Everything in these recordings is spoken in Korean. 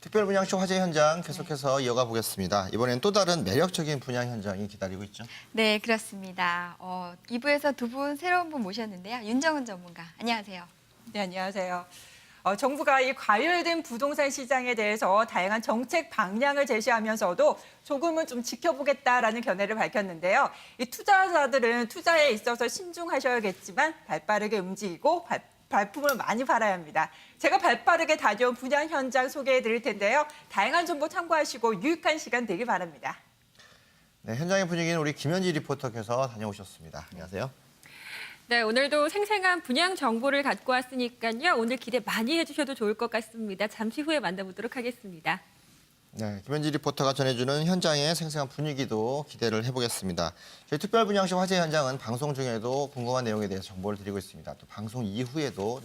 특별 분양쇼 화재 현장 계속해서 이어가 보겠습니다. 이번엔 또 다른 매력적인 분양 현장이 기다리고 있죠. 네, 그렇습니다. 2부에서 두 분 새로운 분 모셨는데요. 윤정은 전문가, 안녕하세요. 네, 안녕하세요. 정부가 이 과열된 부동산 시장에 대해서 다양한 정책 방향을 제시하면서도 조금은 좀 지켜보겠다라는 견해를 밝혔는데요. 이 투자자들은 투자에 있어서 신중하셔야겠지만 발빠르게 움직이고 발품을 많이 팔아야 합니다. 제가 발빠르게 다녀온 분양 현장 소개해 드릴 텐데요. 다양한 정보 참고하시고 유익한 시간 되길 바랍니다. 네, 현장의 분위기는 우리 김현지 리포터께서 다녀오셨습니다. 안녕하세요. 네, 오늘도 생생한 분양 정보를 갖고 왔으니까요. 오늘 기대 많이 해주셔도 좋을 것 같습니다. 잠시 후에 만나보도록 하겠습니다. 네, 김현지 리포터가 전해주는 현장의 생생한 분위기도 기대를 해보겠습니다. 저희 특별 분양쇼 화재 현장은 방송 중에도 궁금한 내용에 대해서 정보를 드리고 있습니다. 또 방송 이후에도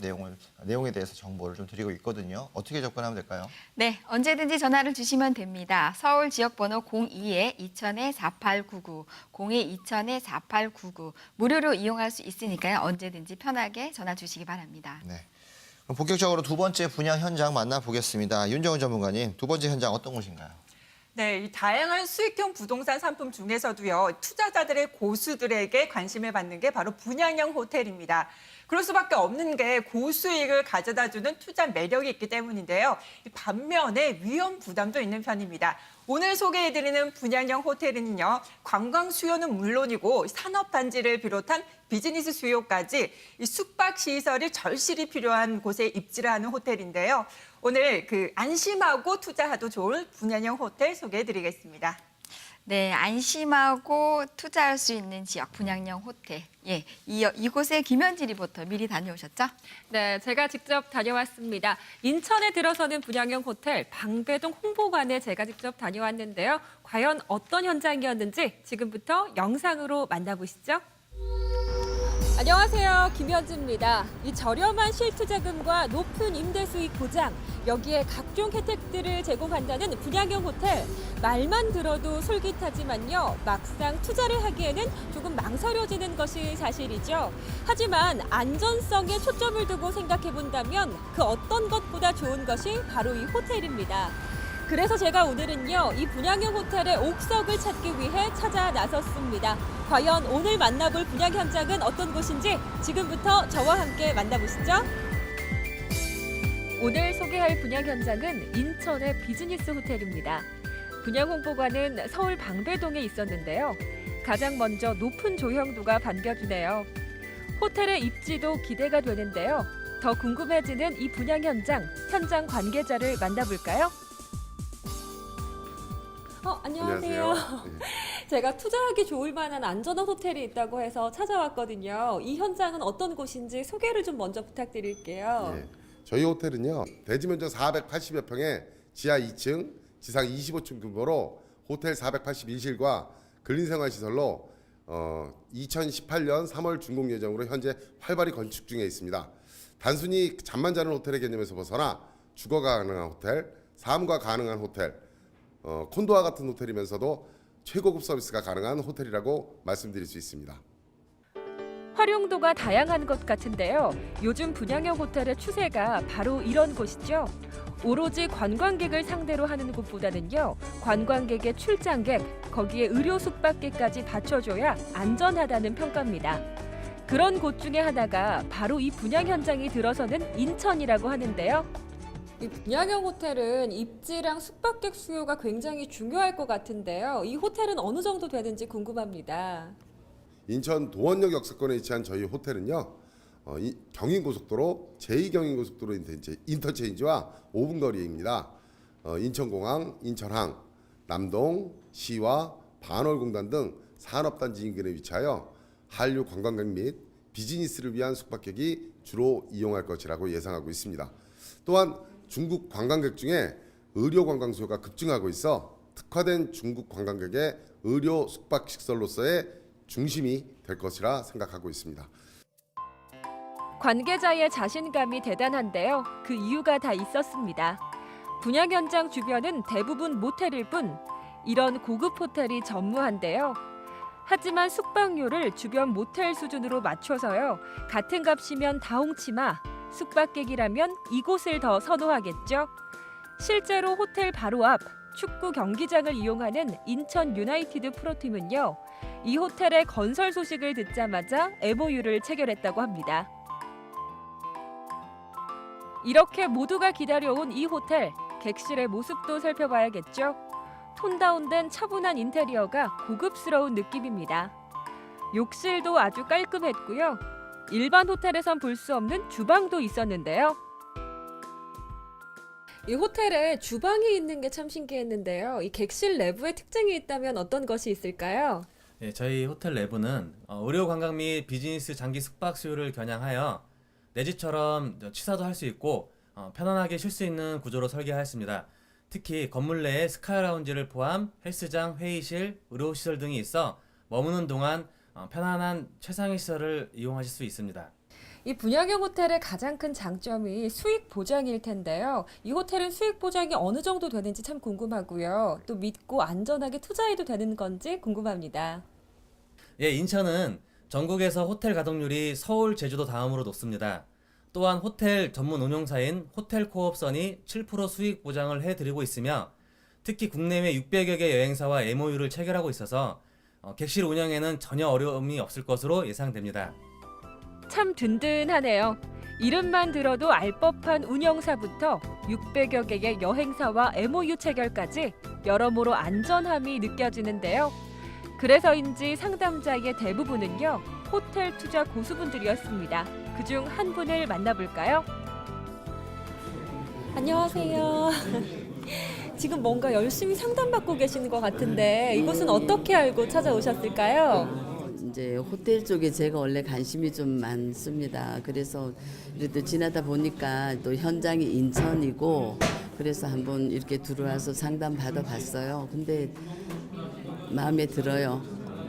내용에 대해서 정보를 좀 드리고 있거든요. 어떻게 접근하면 될까요? 네, 언제든지 전화를 주시면 됩니다. 서울 지역번호 02-2000-4899, 02-2000-4899 무료로 이용할 수 있으니까요. 언제든지 편하게 전화 주시기 바랍니다. 네. 그럼 본격적으로 두 번째 분양 현장 만나보겠습니다. 윤정은 전문가님, 두 번째 현장 어떤 곳인가요? 네, 이 다양한 수익형 부동산 상품 중에서도요, 투자자들의 고수들에게 관심을 받는 게 바로 분양형 호텔입니다. 그럴 수밖에 없는 게 고수익을 가져다주는 투자 매력이 있기 때문인데요. 반면에 위험 부담도 있는 편입니다. 오늘 소개해드리는 분양형 호텔은요, 관광 수요는 물론이고 산업단지를 비롯한 비즈니스 수요까지 이 숙박시설이 절실히 필요한 곳에 입지를 하는 호텔인데요. 오늘 안심하고 투자해도 좋을 분양형 호텔 소개해드리겠습니다. 네, 안심하고 투자할 수 있는 지역 분양형 호텔. 예, 이곳에 김현지 리포터 미리 다녀오셨죠? 네, 제가 직접 다녀왔습니다. 인천에 들어서는 분양형 호텔 방배동 홍보관에 제가 직접 다녀왔는데요. 과연 어떤 현장이었는지 지금부터 영상으로 만나보시죠. 안녕하세요, 김현지입니다. 이 저렴한 실투자금과 높은 임대 수익 보장, 여기에 각종 혜택들을 제공한다는 분양형 호텔. 말만 들어도 솔깃하지만요, 막상 투자를 하기에는 조금 망설여지는 것이 사실이죠. 하지만 안전성에 초점을 두고 생각해 본다면 그 어떤 것보다 좋은 것이 바로 이 호텔입니다. 그래서 제가 오늘은요, 이 분양형 호텔의 옥석을 찾기 위해 찾아 나섰습니다. 과연 오늘 만나볼 분양 현장은 어떤 곳인지 지금부터 저와 함께 만나보시죠. 오늘 소개할 분양 현장은 인천의 비즈니스 호텔입니다. 분양 홍보관은 서울 방배동에 있었는데요. 가장 먼저 높은 조형도가 반겨주네요. 호텔의 입지도 기대가 되는데요. 더 궁금해지는 이 분양 현장 관계자를 만나볼까요? 안녕하세요. 네. 제가 투자하기 좋을 만한 안전한 호텔이 있다고 해서 찾아왔거든요. 이 현장은 어떤 곳인지 소개를 좀 먼저 부탁드릴게요. 예. 저희 호텔은요, 대지 면적 480여 평에 지하 2층, 지상 25층 규모로 호텔 481실과 근린생활시설로 2018년 3월 준공 예정으로 현재 활발히 건축 중에 있습니다. 단순히 잠만 자는 호텔의 개념에서 벗어나 주거가 가능한 호텔, 사무가 가능한 호텔, 콘도와 같은 호텔이면서도 최고급 서비스가 가능한 호텔이라고 말씀드릴 수 있습니다. 활용도가 다양한 것 같은데요. 요즘 분양형 호텔의 추세가 바로 이런 곳이죠. 오로지 관광객을 상대로 하는 곳보다는요, 관광객의 출장객, 거기에 의료 숙박객까지 받쳐줘야 안전하다는 평가입니다. 그런 곳 중에 하나가 바로 이 분양 현장이 들어서는 인천이라고 하는데요. 이 분양형 호텔은 입지랑 숙박객 수요가 굉장히 중요할 것 같은데요. 이 호텔은 어느 정도 되는지 궁금합니다. 인천 도원역 역세권에 위치한 저희 호텔은요, 경인고속도로, 제2경인고속도로 인터체인지와 5분 거리입니다. 인천공항, 인천항, 남동, 시와, 반월공단 등 산업단지 인근에 위치하여 한류 관광객 및 비즈니스를 위한 숙박객이 주로 이용할 것이라고 예상하고 있습니다. 또한 중국 관광객 중에 의료 관광 수요가 급증하고 있어 특화된 중국 관광객의 의료 숙박 시설로서의 중심이 될 것이라 생각하고 있습니다. 관계자의 자신감이 대단한데요. 그 이유가 다 있었습니다. 분양 현장 주변은 대부분 모텔일 뿐 이런 고급 호텔이 전무한데요. 하지만 숙박료를 주변 모텔 수준으로 맞춰서요. 같은 값이면 다 홍치마, 숙박객이라면 이곳을 더 선호하겠죠. 실제로 호텔 바로 앞 축구 경기장을 이용하는 인천 유나이티드 프로팀은요. 이 호텔의 건설 소식을 듣자마자 MOU를 체결했다고 합니다. 이렇게 모두가 기다려온 이 호텔, 객실의 모습도 살펴봐야겠죠. 톤 다운된 차분한 인테리어가 고급스러운 느낌입니다. 욕실도 아주 깔끔했고요. 일반 호텔에선 볼 수 없는 주방도 있었는데요. 이 호텔에 주방이 있는 게 참 신기했는데요. 이 객실 내부에 특징이 있다면 어떤 것이 있을까요? 예, 저희 호텔 내부는 의료 관광 및 비즈니스 장기 숙박 수요를 겨냥하여 내 집처럼 취사도 할 수 있고 편안하게 쉴 수 있는 구조로 설계하였습니다. 특히 건물 내에 스카이라운지를 포함 헬스장, 회의실, 의료시설 등이 있어 머무는 동안 편안한 최상의 시설을 이용하실 수 있습니다. 이 분양형 호텔의 가장 큰 장점이 수익 보장일 텐데요. 이 호텔은 수익 보장이 어느 정도 되는지 참 궁금하고요. 또 믿고 안전하게 투자해도 되는 건지 궁금합니다. 예, 인천은 전국에서 호텔 가동률이 서울, 제주도 다음으로 높습니다. 또한 호텔 전문 운용사인 호텔코옵선이 7% 수익 보장을 해드리고 있으며 특히 국내외 600여 개 여행사와 MOU를 체결하고 있어서 객실 운영에는 전혀 어려움이 없을 것으로 예상됩니다. 참 든든하네요. 이름만 들어도 알 법한 운영사부터 600여 개의 여행사와 MOU 체결까지 여러모로 안전함이 느껴지는데요. 그래서인지 상담자의 대부분은요, 호텔 투자 고수분들이었습니다. 그중 한 분을 만나볼까요? 안녕하세요. 지금 뭔가 열심히 상담받고 계시는 것 같은데 이곳은 어떻게 알고 찾아오셨을까요? 이제 호텔 쪽에 제가 원래 관심이 좀 많습니다. 그래서 그래도 지나다 보니까 또 현장이 인천이고 그래서 한번 이렇게 들어와서 상담 받아봤어요. 근데 마음에 들어요.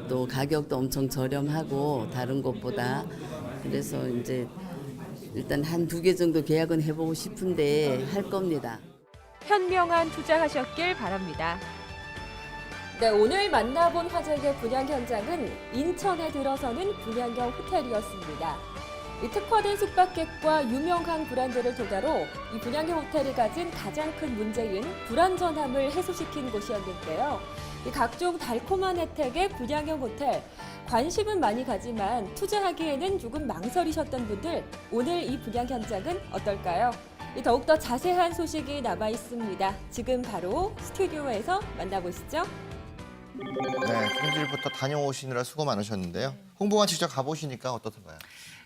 또 가격도 엄청 저렴하고 다른 곳보다. 그래서 이제 일단 한 2개 정도 계약은 해보고 싶은데 할 겁니다. 현명한 투자하셨길 바랍니다. 네, 오늘 만나본 화제의 분양 현장은 인천에 들어서는 분양형 호텔이었습니다. 이 특화된 숙박객과 유명한 브랜드를 토대로 이 분양형 호텔이 가진 가장 큰 문제인 불안전함을 해소시킨 곳이었는데요. 이 각종 달콤한 혜택의 분양형 호텔, 관심은 많이 가지만 투자하기에는 조금 망설이셨던 분들, 오늘 이 분양 현장은 어떨까요? 더욱더 자세한 소식이 남아 있습니다. 지금 바로 스튜디오에서 만나보시죠. 네, 프렌즈 리포터 다녀오시느라 수고 많으셨는데요. 홍보관 직접 가보시니까 어떻던가요?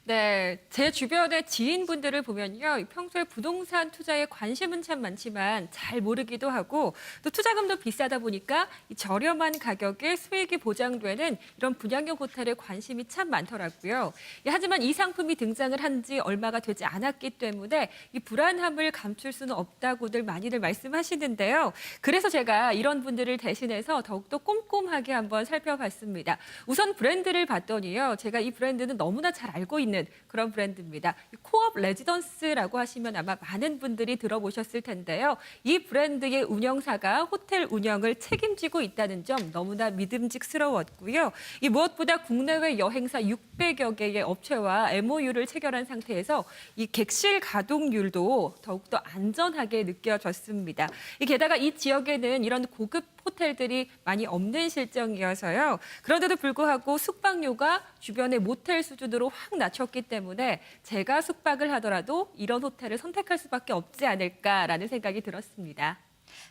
네, 제 주변의 지인분들을 보면요, 평소에 부동산 투자에 관심은 참 많지만 잘 모르기도 하고 또 투자금도 비싸다 보니까 이 저렴한 가격에 수익이 보장되는 이런 분양형 호텔에 관심이 참 많더라고요. 하지만 이 상품이 등장을 한 지 얼마가 되지 않았기 때문에 이 불안함을 감출 수는 없다고들 많이들 말씀하시는데요. 그래서 제가 이런 분들을 대신해서 더욱더 꼼꼼하게 한번 살펴봤습니다. 우선 브랜드를 봤더니요, 제가 이 브랜드는 너무나 잘 알고 있는 그런 브랜드입니다. 코업 레지던스라고 하시면 아마 많은 분들이 들어보셨을 텐데요. 이 브랜드의 운영사가 호텔 운영을 책임지고 있다는 점 너무나 믿음직스러웠고요. 이 무엇보다 국내외 여행사 600여 개의 업체와 MOU를 체결한 상태에서 이 객실 가동률도 더욱더 안전하게 느껴졌습니다. 게다가 이 지역에는 이런 고급 호텔들이 많이 없는 실정이어서요. 그런데도 불구하고 숙박료가 주변의 모텔 수준으로 확 낮췄기 때문에 제가 숙박을 하더라도 이런 호텔을 선택할 수밖에 없지 않을까라는 생각이 들었습니다.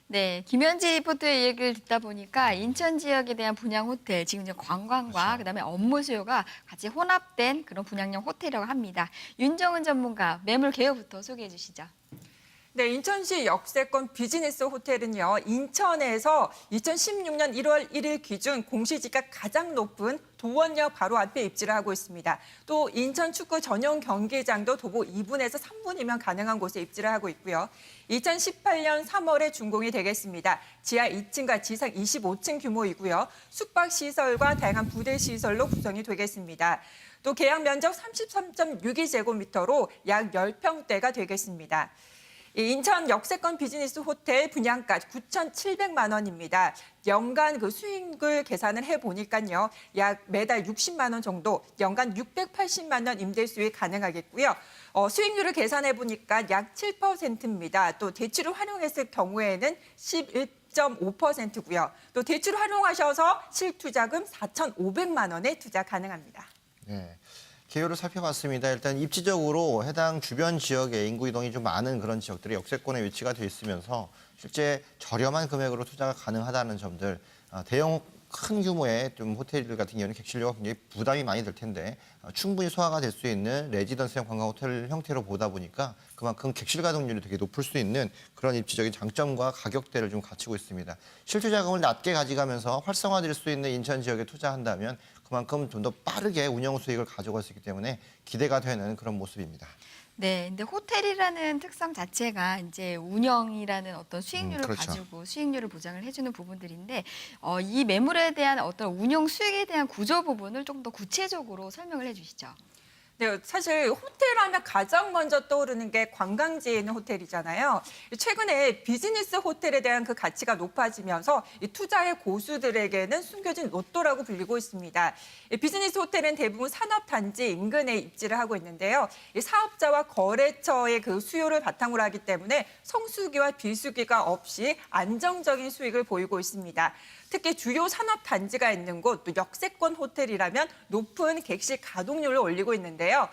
네, 김현지 리포터의 얘기를 듣다 보니까 인천 지역에 대한 분양 호텔, 지금 이제 관광과 그다음에 업무 수요가 같이 혼합된 그런 분양형 호텔이라고 합니다. 윤정은 전문가, 매물 개요부터 소개해 주시죠. 네, 인천시 역세권 비즈니스 호텔은요, 인천에서 2016년 1월 1일 기준 공시지가 가장 높은 도원역 바로 앞에 입지를 하고 있습니다. 또 인천 축구 전용 경기장도 도보 2분에서 3분이면 가능한 곳에 입지를 하고 있고요. 2018년 3월에 준공이 되겠습니다. 지하 2층과 지상 25층 규모이고요. 숙박시설과 다양한 부대시설로 구성이 되겠습니다. 또 계약 면적 33.62제곱미터로 약 10평대가 되겠습니다. 이 인천 역세권 비즈니스 호텔 분양가 9,700만 원입니다. 연간 그 수익을 계산을 해보니까요. 약 매달 60만 원 정도, 연간 680만 원 임대 수익 가능하겠고요. 수익률을 계산해보니까 약 7%입니다. 또 대출을 활용했을 경우에는 11.5%고요. 또 대출을 활용하셔서 실투자금 4,500만 원에 투자 가능합니다. 네. 개요를 살펴봤습니다. 일단 입지적으로 해당 주변 지역에 인구 이동이 좀 많은 그런 지역들이 역세권에 위치가 돼 있으면서 실제 저렴한 금액으로 투자가 가능하다는 점들, 대형 큰 규모의 좀 호텔들 같은 경우는 객실료가 굉장히 부담이 많이 들 텐데 충분히 소화가 될 수 있는 레지던스형 관광 호텔 형태로 보다 보니까 그만큼 객실 가동률이 되게 높을 수 있는 그런 입지적인 장점과 가격대를 좀 갖추고 있습니다. 실투 자금을 낮게 가져가면서 활성화될 수 있는 인천 지역에 투자한다면 그만큼 좀 더 빠르게 운영 수익을 가져갈 수 있기 때문에 기대가 되는 그런 모습입니다. 네, 근데 호텔이라는 특성 자체가 이제 운영이라는 어떤 수익률을 그렇죠. 가지고 수익률을 보장을 해주는 부분들인데 이 매물에 대한 어떤 운영 수익에 대한 구조 부분을 좀 더 구체적으로 설명을 해주시죠. 네, 사실 호텔 하면 가장 먼저 떠오르는 게 관광지에 있는 호텔이잖아요. 최근에 비즈니스 호텔에 대한 그 가치가 높아지면서 이 투자의 고수들에게는 숨겨진 로또라고 불리고 있습니다. 이 비즈니스 호텔은 대부분 산업단지 인근에 입지를 하고 있는데요. 이 사업자와 거래처의 그 수요를 바탕으로 하기 때문에 성수기와 비수기가 없이 안정적인 수익을 보이고 있습니다. 특히 주요 산업단지가 있는 곳, 또 역세권 호텔이라면 높은 객실 가동률을 올리고 있는데요.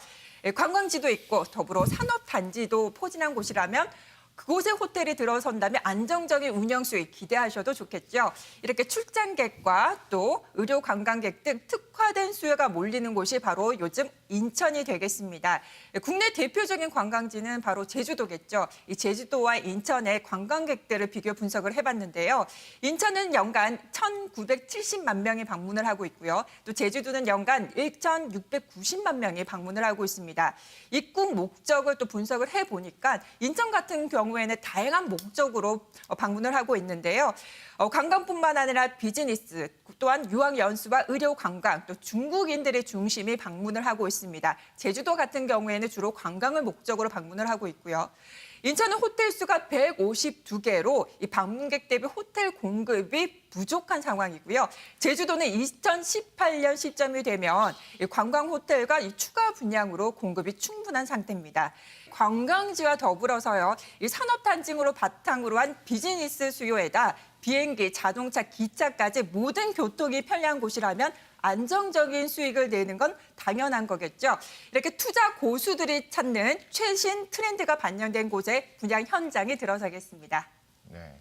관광지도 있고 더불어 산업단지도 포진한 곳이라면 그곳에 호텔이 들어선다면 안정적인 운영 수익 기대하셔도 좋겠죠. 이렇게 출장객과 또 의료 관광객 등 특화된 수요가 몰리는 곳이 바로 요즘 인천이 되겠습니다. 국내 대표적인 관광지는 바로 제주도겠죠. 이 제주도와 인천의 관광객들을 비교 분석을 해봤는데요. 인천은 연간 1,970만 명이 방문을 하고 있고요. 또 제주도는 연간 1,690만 명이 방문을 하고 있습니다. 입국 목적을 또 분석을 해보니까 인천 같은 경우에는 다양한 목적으로 방문을 하고 있는데요. 관광뿐만 아니라 비즈니스, 또한 유학연수와 의료관광, 또 중국인들의 중심이 방문을 하고 있습니다. 제주도 같은 경우에는 주로 관광을 목적으로 방문을 하고 있고요. 인천은 호텔 수가 152개로 이 방문객 대비 호텔 공급이 부족한 상황이고요. 제주도는 2018년 시점이 되면 이 관광 호텔과 이 추가 분양으로 공급이 충분한 상태입니다. 관광지와 더불어서요, 이 산업단지로 바탕으로 한 비즈니스 수요에다 비행기, 자동차, 기차까지 모든 교통이 편리한 곳이라면 안정적인 수익을 내는 건 당연한 거겠죠. 이렇게 투자 고수들이 찾는 최신 트렌드가 반영된 곳에 분양 현장이 들어서겠습니다. 네.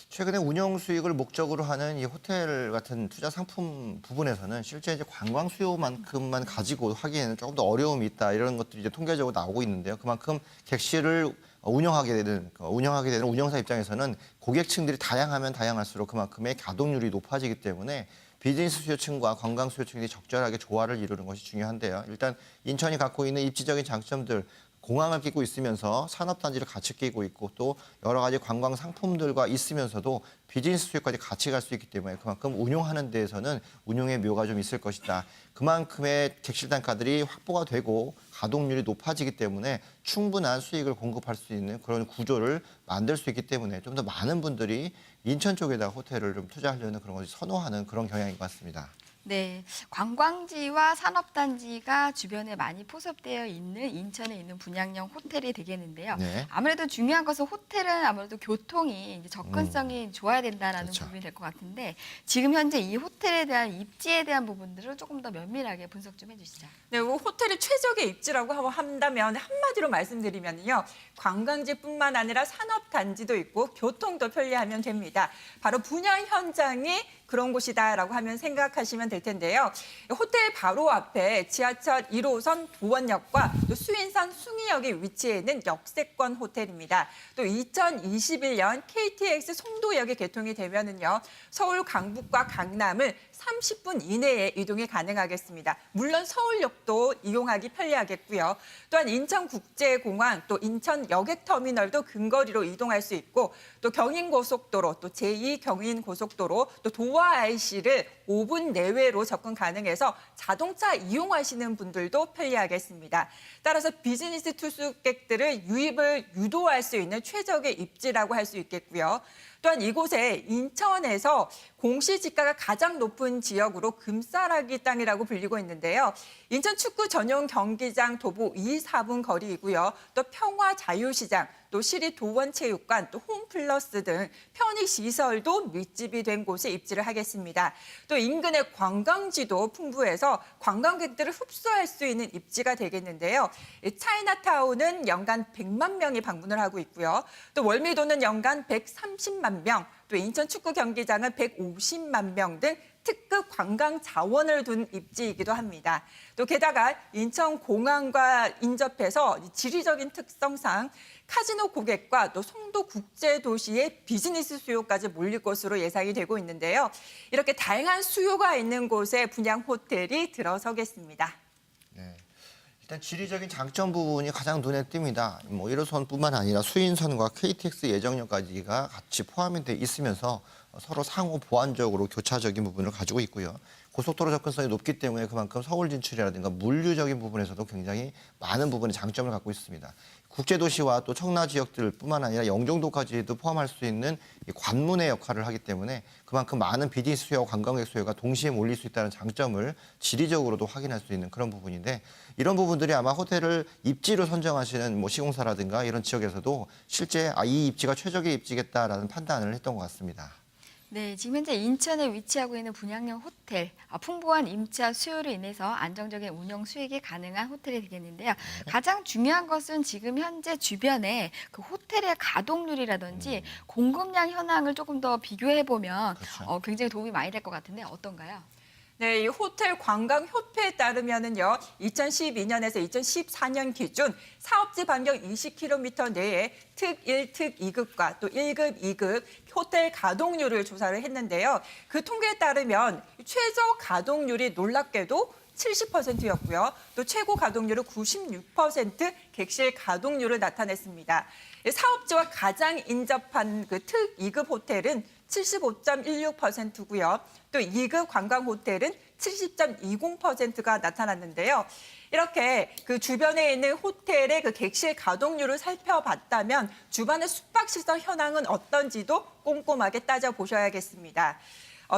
최근에 운영 수익을 목적으로 하는 이 호텔 같은 투자 상품 부분에서는 실제 이제 관광 수요만큼만 가지고 하기에는 조금 더 어려움이 있다 이런 것들이 이제 통계적으로 나오고 있는데요. 그만큼 객실을 운영하게 되는 운영사 입장에서는 고객층들이 다양하면 다양할수록 그만큼의 가동률이 높아지기 때문에 비즈니스 수요층과 관광 수요층이 적절하게 조화를 이루는 것이 중요한데요. 일단 인천이 갖고 있는 입지적인 장점들, 공항을 끼고 있으면서 산업단지를 같이 끼고 있고 또 여러 가지 관광 상품들과 있으면서도 비즈니스 수요까지 같이 갈 수 있기 때문에 그만큼 운용하는 데에서는 운용의 묘가 좀 있을 것이다. 그만큼의 객실 단가들이 확보가 되고 가동률이 높아지기 때문에 충분한 수익을 공급할 수 있는 그런 구조를 만들 수 있기 때문에 좀 더 많은 분들이 인천 쪽에다 호텔을 좀 투자하려는 그런 것을 선호하는 그런 경향인 것 같습니다. 네, 관광지와 산업단지가 주변에 많이 포섭되어 있는 인천에 있는 분양형 호텔이 되겠는데요. 네. 아무래도 중요한 것은 호텔은 아무래도 교통이 이제 접근성이 좋아야 된다라는 그렇죠. 부분이 될 것 같은데 지금 현재 이 호텔에 대한 입지에 대한 부분들을 조금 더 면밀하게 분석 좀 해주시죠. 네, 호텔이 최적의 입지라고 한다면 한마디로 말씀드리면요. 관광지뿐만 아니라 산업단지도 있고 교통도 편리하면 됩니다. 바로 분양 현장이 그런 곳이다라고 하면 생각하시면 될 텐데요. 호텔 바로 앞에 지하철 1호선 도원역과 또 수인선 숭이역이 위치해 있는 역세권 호텔입니다. 또 2021년 KTX 송도역이 개통이 되면은요. 서울 강북과 강남을 30분 이내에 이동이 가능하겠습니다. 물론 서울역도 이용하기 편리하겠고요. 또한 인천국제공항, 또 인천 여객터미널도 근거리로 이동할 수 있고 또 경인고속도로, 또 제2경인고속도로, 또 도원 URIC를 5분 내외로 접근 가능해서 자동차 이용하시는 분들도 편리하겠습니다. 따라서 비즈니스 투숙객들을 유입을 유도할 수 있는 최적의 입지라고 할 수 있겠고요. 또한 이곳에 인천에서 공시지가가 가장 높은 지역으로 금싸라기 땅이라고 불리고 있는데요. 인천 축구 전용 경기장 도보 2, 4분 거리이고요. 또 평화 자유시장, 또 시립 도원체육관, 또 홈플러스 등 편의시설도 밀집이 된 곳에 입지를 하겠습니다. 또 인근의 관광지도 풍부해서 관광객들을 흡수할 수 있는 입지가 되겠는데요. 차이나타운은 연간 100만 명이 방문을 하고 있고요. 또 월미도는 연간 130만 명, 또 인천 축구 경기장은 150만 명 등 특급 관광 자원을 둔 입지이기도 합니다. 또 게다가 인천공항과 인접해서 지리적인 특성상 카지노 고객과 또 송도 국제도시의 비즈니스 수요까지 몰릴 것으로 예상이 되고 있는데요. 이렇게 다양한 수요가 있는 곳에 분양 호텔이 들어서겠습니다. 네. 일단 지리적인 장점 부분이 가장 눈에 띕니다. 뭐 1호선뿐만 아니라 수인선과 KTX 예정역까지가 같이 포함이 돼 있으면서 서로 상호 보완적으로 교차적인 부분을 가지고 있고요. 고속도로 접근성이 높기 때문에 그만큼 서울 진출이라든가 물류적인 부분에서도 굉장히 많은 부분의 장점을 갖고 있습니다. 국제도시와 또 청라 지역들뿐만 아니라 영종도까지도 포함할 수 있는 이 관문의 역할을 하기 때문에 그만큼 많은 비즈니스 수요와 관광객 수요가 동시에 몰릴 수 있다는 장점을 지리적으로도 확인할 수 있는 그런 부분인데 이런 부분들이 아마 호텔을 입지로 선정하시는 뭐 시공사라든가 이런 지역에서도 실제 이 입지가 최적의 입지겠다라는 판단을 했던 것 같습니다. 네, 지금 현재 인천에 위치하고 있는 분양형 호텔, 풍부한 임차 수요로 인해서 안정적인 운영 수익이 가능한 호텔이 되겠는데요. 가장 중요한 것은 지금 현재 주변에 그 호텔의 가동률이라든지 공급량 현황을 조금 더 비교해보면 그렇죠. 굉장히 도움이 많이 될 것 같은데 어떤가요? 네, 이 호텔 관광협회에 따르면은요, 2012년에서 2014년 기준 사업지 반경 20km 내에 특 1, 특 2급과 또 1급, 2급 호텔 가동률을 조사를 했는데요. 그 통계에 따르면 최저 가동률이 놀랍게도 70%였고요. 또 최고 가동률은 96% 객실 가동률을 나타냈습니다. 사업지와 가장 인접한 그 특 2급 호텔은 75.16%고요. 또 2급 관광 호텔은 70.20%가 나타났는데요. 이렇게 그 주변에 있는 호텔의 그 객실 가동률을 살펴봤다면 주변의 숙박시설 현황은 어떤지도 꼼꼼하게 따져보셔야겠습니다.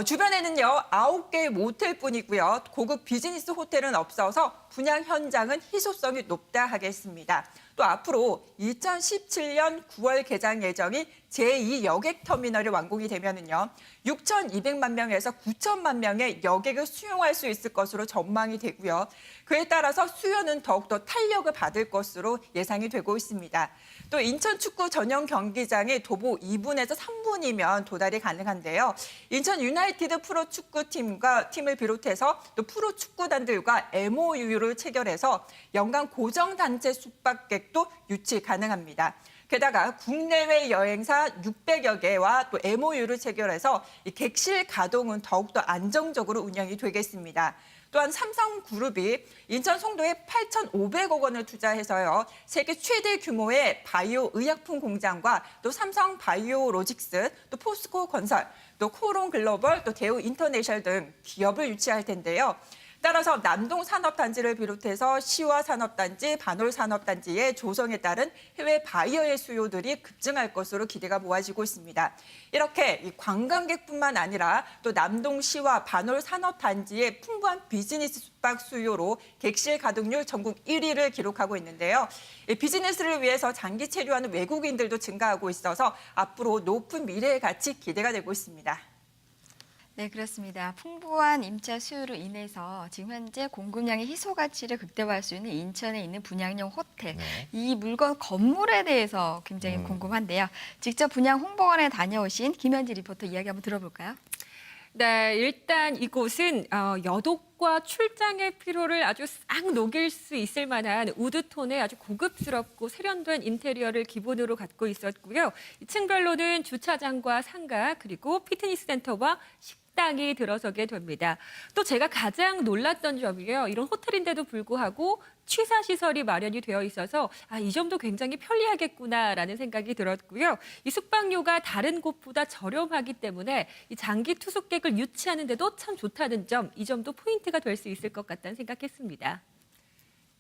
주변에는요, 9개의 모텔뿐이고요. 고급 비즈니스 호텔은 없어서 분양 현장은 희소성이 높다 하겠습니다. 또 앞으로 2017년 9월 개장 예정인 제2 여객터미널이 완공이 되면은요, 6,200만 명에서 9천만 명의 여객을 수용할 수 있을 것으로 전망이 되고요. 그에 따라서 수요는 더욱더 탄력을 받을 것으로 예상이 되고 있습니다. 또 인천 축구 전용 경기장이 도보 2분에서 3분이면 도달이 가능한데요. 인천 유나이티드 프로축구팀을 비롯해서 또 프로축구단들과 MOU를 체결해서 연간 고정단체 숙박객도 유치 가능합니다. 게다가 국내외 여행사 600여 개와 또 MOU를 체결해서 이 객실 가동은 더욱더 안정적으로 운영이 되겠습니다. 또한 삼성그룹이 인천 송도에 8,500억 원을 투자해서요, 세계 최대 규모의 바이오 의약품 공장과 또 삼성 바이오로직스, 또 포스코 건설, 또 코론 글로벌, 또 대우 인터내셔널 등 기업을 유치할 텐데요. 따라서 남동 산업단지를 비롯해서 시와 산업단지, 반월 산업단지의 조성에 따른 해외 바이어의 수요들이 급증할 것으로 기대가 모아지고 있습니다. 이렇게 이 관광객뿐만 아니라 또 남동시와 반월 산업단지의 풍부한 비즈니스 숙박 수요로 객실 가동률 전국 1위를 기록하고 있는데요. 이 비즈니스를 위해서 장기 체류하는 외국인들도 증가하고 있어서 앞으로 높은 미래의 가치 기대가 되고 있습니다. 네, 그렇습니다. 풍부한 임차 수요로 인해서 지금 현재 공급량의 희소 가치를 극대화할 수 있는 인천에 있는 분양형 호텔. 네. 이 물건 건물에 대해서 굉장히 궁금한데요. 직접 분양 홍보원에 다녀오신 김현지 리포터 이야기 한번 들어볼까요? 네, 일단 이곳은 여독과 출장의 피로를 아주 싹 녹일 수 있을 만한 우드톤의 아주 고급스럽고 세련된 인테리어를 기본으로 갖고 있었고요. 층별로는 주차장과 상가, 그리고 피트니스 센터와 식당이 들어서게 됩니다. 또 제가 가장 놀랐던 점이요. 이런 호텔인데도 불구하고 취사시설이 마련이 되어 있어서 이 점도 굉장히 편리하겠구나라는 생각이 들었고요. 이 숙박료가 다른 곳보다 저렴하기 때문에 이 장기 투숙객을 유치하는 데도 참 좋다는 점, 이 점도 포인트가 될 수 있을 것 같다는 생각했습니다.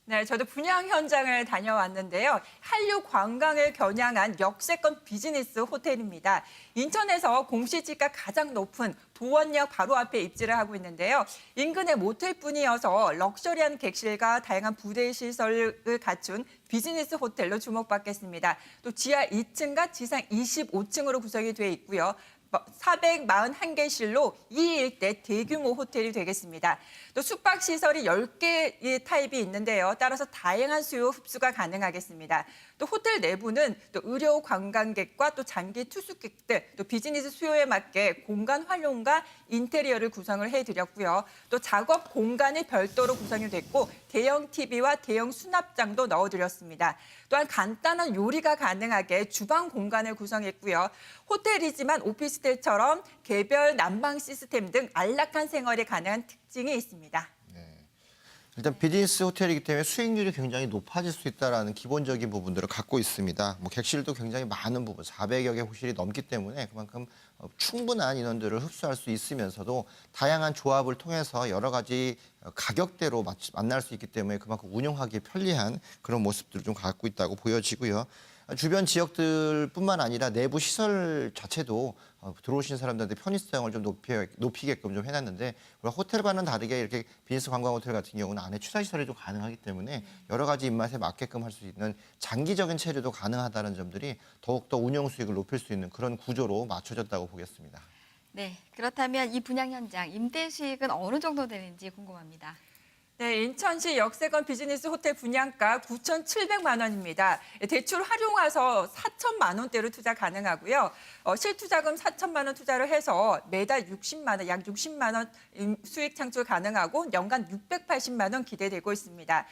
네, 저도 분양 현장을 다녀왔는데요. 한류 관광을 겨냥한 역세권 비즈니스 호텔입니다. 인천에서 공시지가 가장 높은 도원역 바로 앞에 입지를 하고 있는데요. 인근의 모텔뿐이어서 럭셔리한 객실과 다양한 부대 시설을 갖춘 비즈니스 호텔로 주목받겠습니다. 또 지하 2층과 지상 25층으로 구성이 돼 있고요. 441개실로 2일대 대규모 호텔이 되겠습니다. 또 숙박시설이 10개의 타입이 있는데요. 따라서 다양한 수요 흡수가 가능하겠습니다. 또 호텔 내부는 또 의료 관광객과 또 장기 투숙객들, 또 비즈니스 수요에 맞게 공간 활용과 인테리어를 구성을 해드렸고요. 또 작업 공간이 별도로 구성이 됐고 대형 TV와 대형 수납장도 넣어드렸습니다. 또한 간단한 요리가 가능하게 주방 공간을 구성했고요. 호텔이지만 오피스텔처럼 개별 난방 시스템 등 안락한 생활이 가능한 특징이 있습니다. 일단 비즈니스 호텔이기 때문에 수익률이 굉장히 높아질 수 있다는 기본적인 부분들을 갖고 있습니다. 뭐 객실도 굉장히 많은 부분, 400여 개 호실이 넘기 때문에 그만큼 충분한 인원들을 흡수할 수 있으면서도 다양한 조합을 통해서 여러 가지 가격대로 만날 수 있기 때문에 그만큼 운영하기 편리한 그런 모습들을 좀 갖고 있다고 보여지고요. 주변 지역들뿐만 아니라 내부 시설 자체도 들어오신 사람들한테 편의성을 좀 높이게끔 좀 해놨는데 우리가 호텔과는 다르게 이렇게 비즈니스 관광 호텔 같은 경우는 안에 취사 시설이 좀 가능하기 때문에 여러 가지 입맛에 맞게끔 할 수 있는 장기적인 체류도 가능하다는 점들이 더욱더 운영 수익을 높일 수 있는 그런 구조로 맞춰졌다고 보겠습니다. 네, 그렇다면 이 분양 현장 임대 수익은 어느 정도 되는지 궁금합니다. 네, 인천시 역세권 비즈니스 호텔 분양가 9,700만 원입니다. 대출 활용해서 4천만 원대로 투자 가능하고요. 실투자금 4천만 원 투자를 해서 매달 60만 원, 약 60만 원 수익 창출 가능하고 연간 680만 원 기대되고 있습니다.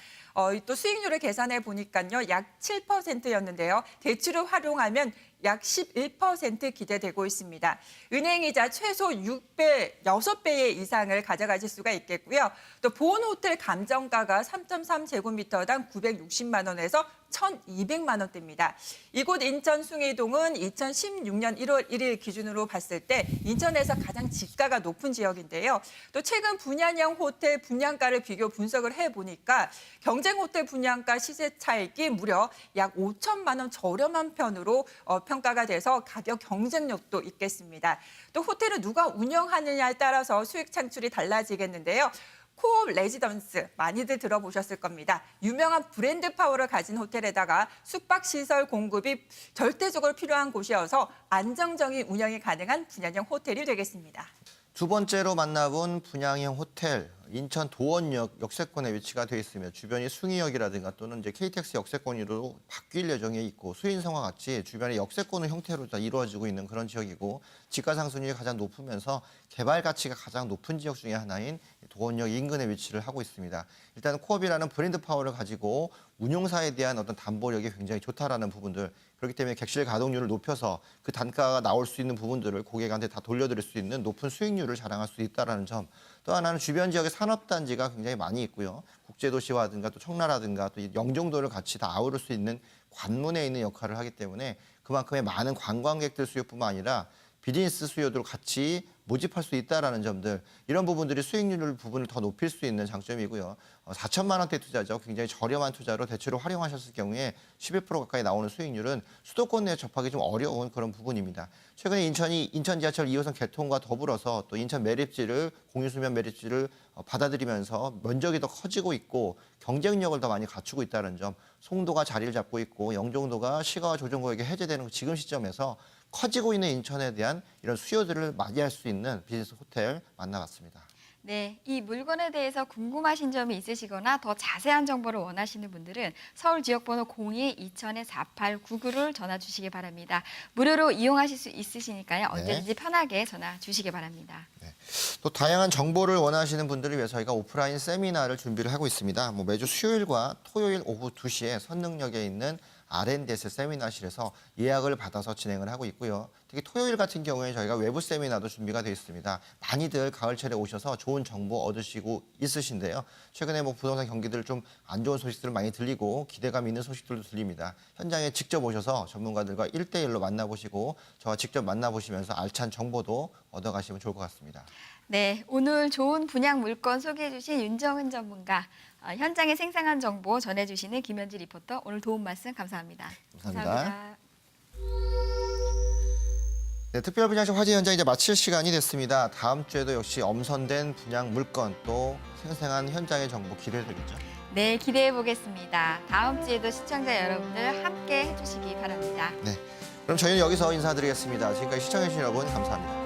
또 수익률을 계산해 보니까요, 약 7%였는데요. 대출을 활용하면 약 11% 기대되고 있습니다. 은행이자 최소 6배 이상을 가져가실 수가 있겠고요. 또 보온호텔 감정가가 3.3제곱미터당 960만 원에서 1,200만 원대입니다. 이곳 인천 숭이동은 2016년 1월 1일 기준으로 봤을 때 인천에서 가장 지가가 높은 지역인데요. 또 최근 분양형 호텔 분양가를 비교 분석을 해보니까 경쟁 호텔 분양가 시세 차익이 무려 약 5천만 원 저렴한 편으로 평가가 돼서 가격 경쟁력도 있겠습니다. 또 호텔을 누가 운영하느냐에 따라서 수익 창출이 달라지겠는데요. 코업 레지던스 많이들 들어보셨을 겁니다. 유명한 브랜드 파워를 가진 호텔에다가 숙박시설 공급이 절대적으로 필요한 곳이어서 안정적인 운영이 가능한 분양형 호텔이 되겠습니다. 두 번째로 만나본 분양형 호텔, 인천 도원역 역세권에 위치가 되어 있으며 주변이 숭이역이라든가 또는 이제 KTX 역세권으로 바뀔 예정에 있고 수인성과 같이 주변에 역세권 형태로 다 이루어지고 있는 그런 지역이고 지가 상승률이 가장 높으면서 개발 가치가 가장 높은 지역 중에 하나인 도원역 인근에 위치를 하고 있습니다. 일단 코업이라는 브랜드 파워를 가지고 운용사에 대한 어떤 담보력이 굉장히 좋다라는 부분들, 그렇기 때문에 객실 가동률을 높여서 그 단가가 나올 수 있는 부분들을 고객한테 다 돌려드릴 수 있는 높은 수익률을 자랑할 수 있다는 점. 또 하나는 주변 지역에 산업단지가 굉장히 많이 있고요. 국제도시화든가 또 청라라든가 또 영종도를 같이 다 아우를 수 있는 관문에 있는 역할을 하기 때문에 그만큼의 많은 관광객들 수요뿐만 아니라 비즈니스 수요도 같이 모집할 수 있다라는 점들, 이런 부분들이 수익률 부분을 더 높일 수 있는 장점이고요. 4천만 원대 투자죠. 굉장히 저렴한 투자로 대출을 활용하셨을 경우에 11% 가까이 나오는 수익률은 수도권 내에 접하기 좀 어려운 그런 부분입니다. 최근에 인천 지하철 2호선 개통과 더불어서 또 인천 매립지를 공유수면 매립지를 받아들이면서 면적이 더 커지고 있고 경쟁력을 더 많이 갖추고 있다는 점, 송도가 자리를 잡고 있고 영종도가 시가와 조정구역이 해제되는 지금 시점에서 커지고 있는 인천에 대한 이런 수요들을 맞이할 수 있는 비즈니스 호텔 만나봤습니다. 네, 이 물건에 대해서 궁금하신 점이 있으시거나 더 자세한 정보를 원하시는 분들은 서울 지역번호 02-2000-4899를 전화 주시기 바랍니다. 무료로 이용하실 수 있으시니까요. 언제든지 편하게 전화 주시기 바랍니다. 네. 또 다양한 정보를 원하시는 분들을 위해 저희가 오프라인 세미나를 준비를 하고 있습니다. 매주 수요일과 토요일 오후 2시에 선릉역에 있는 R&DS 세미나실에서 예약을 받아서 진행을 하고 있고요. 특히 토요일 같은 경우에 저희가 외부 세미나도 준비가 되어 있습니다. 많이들 가을철에 오셔서 좋은 정보 얻으시고 있으신데요. 최근에 뭐 부동산 경기들 좀 안 좋은 소식들 많이 들리고 기대감 있는 소식들도 들립니다. 현장에 직접 오셔서 전문가들과 1대1로 만나보시고 저와 직접 만나보시면서 알찬 정보도 얻어가시면 좋을 것 같습니다. 네, 오늘 좋은 분양 물건 소개해 주신 윤정은 전문가, 현장의 생생한 정보 전해주시는 김현지 리포터, 오늘 도움 말씀 감사합니다. 감사합니다. 네, 특별 분양식 화제 현장 이제 마칠 시간이 됐습니다. 다음 주에도 역시 엄선된 분양 물건 또 생생한 현장의 정보 기대되겠죠. 네, 기대해 보겠습니다. 다음 주에도 시청자 여러분들 함께 해주시기 바랍니다. 네, 그럼 저희는 여기서 인사드리겠습니다. 지금까지 시청해주신 여러분 감사합니다.